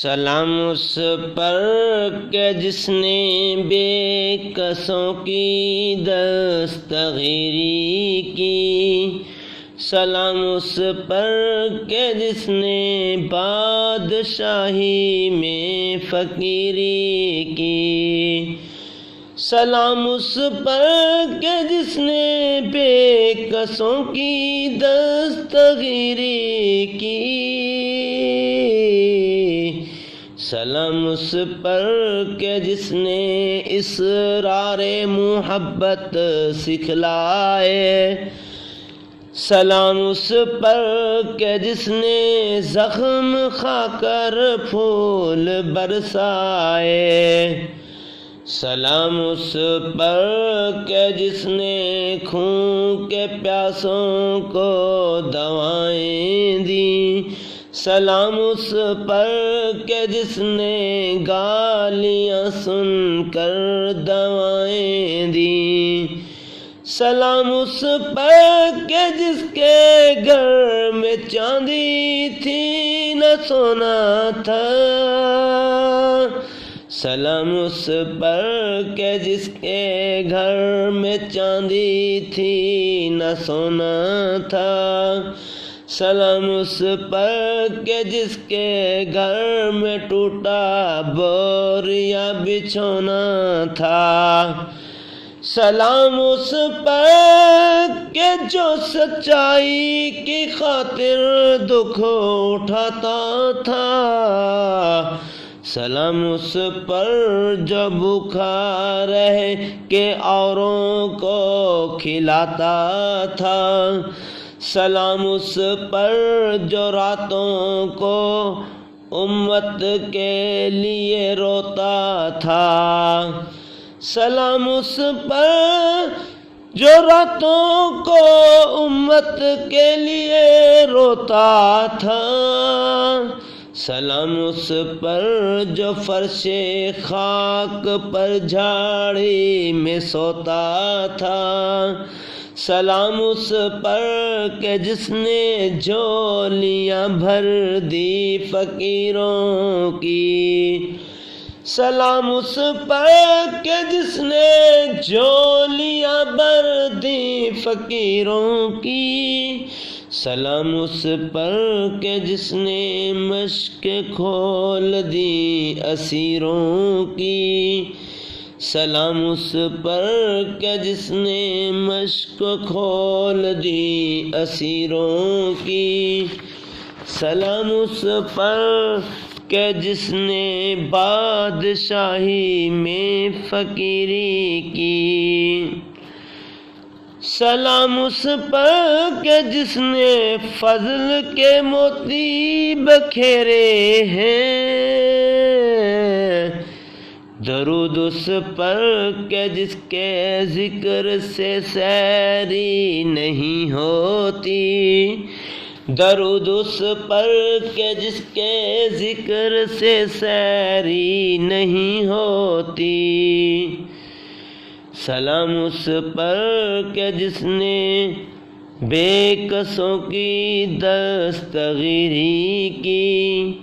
سلام اس پر کہ جس نے بے کسوں کی دستگیری کی، سلام اس پر کہ جس نے بادشاہی میں فقیری کی، سلام اس پر کہ جس نے بے کسوں کی دستگیری کی، سلام اس پر کہ جس نے اسرار محبت سکھلائے، سلام اس پر کہ جس نے زخم کھا کر پھول برسائے، سلام اس پر کہ جس نے خون کے پیاسوں کو دوائیں دیں، سلام اس پر کہ جس نے گالیاں سن کر دوائیں دیں، سلام اس پر کہ جس کے گھر میں چاندی تھی نہ سونا تھا، سلام اس پر کہ جس کے گھر میں چاندی تھی نہ سونا تھا، سلام اس پر کہ جس کے گھر میں ٹوٹا بوریا بچھونا تھا، سلام اس پر کہ جو سچائی کی خاطر دکھ اٹھاتا تھا، سلام اس پر جو بھوکا رہ کے اوروں کو کھلاتا تھا، سلام اس پر جو راتوں کو امت کے لیے روتا تھا، سلام اس پر جو راتوں کو امت کے لیے روتا تھا، سلام اس پر جو فرش خاک پر جھاڑی میں سوتا تھا، سلام اس پر کہ جس نے جھولیاں بھر دی فقیروں کی، سلام اس پر کہ جس نے جھولیاں بھر دی فقیروں کی، سلام اس پر کہ جس نے مشق کھول دی اسیروں کی، سلام اس پر کہ جس نے مشق کھول دی اسیروں کی، سلام اس پر کہ جس نے بادشاہی میں فقیری کی، سلام اس پر کہ جس نے فضل کے موتی بکھیرے ہیں، درود اس پر کہ جس کے ذکر سے سیری نہیں ہوتی، درود اس پر کہ جس کے ذکر سے سیری نہیں ہوتی، سلام اس پر کہ جس نے بے کسوں کی دستگیری کی،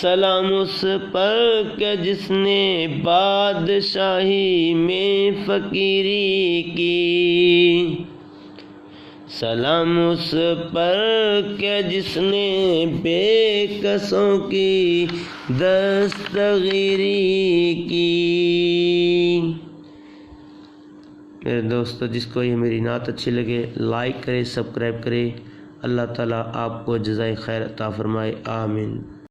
سلام اس پر کہ جس نے بادشاہی میں فقیری کی، سلام اس پر کہ جس نے بے کسوں کی دستگیری کی۔ میرے دوستو، جس کو یہ میری نعت اچھی لگے لائک کرے، سبسکرائب کرے۔ اللہ تعالیٰ آپ کو جزائے خیر عطا فرمائے، آمین۔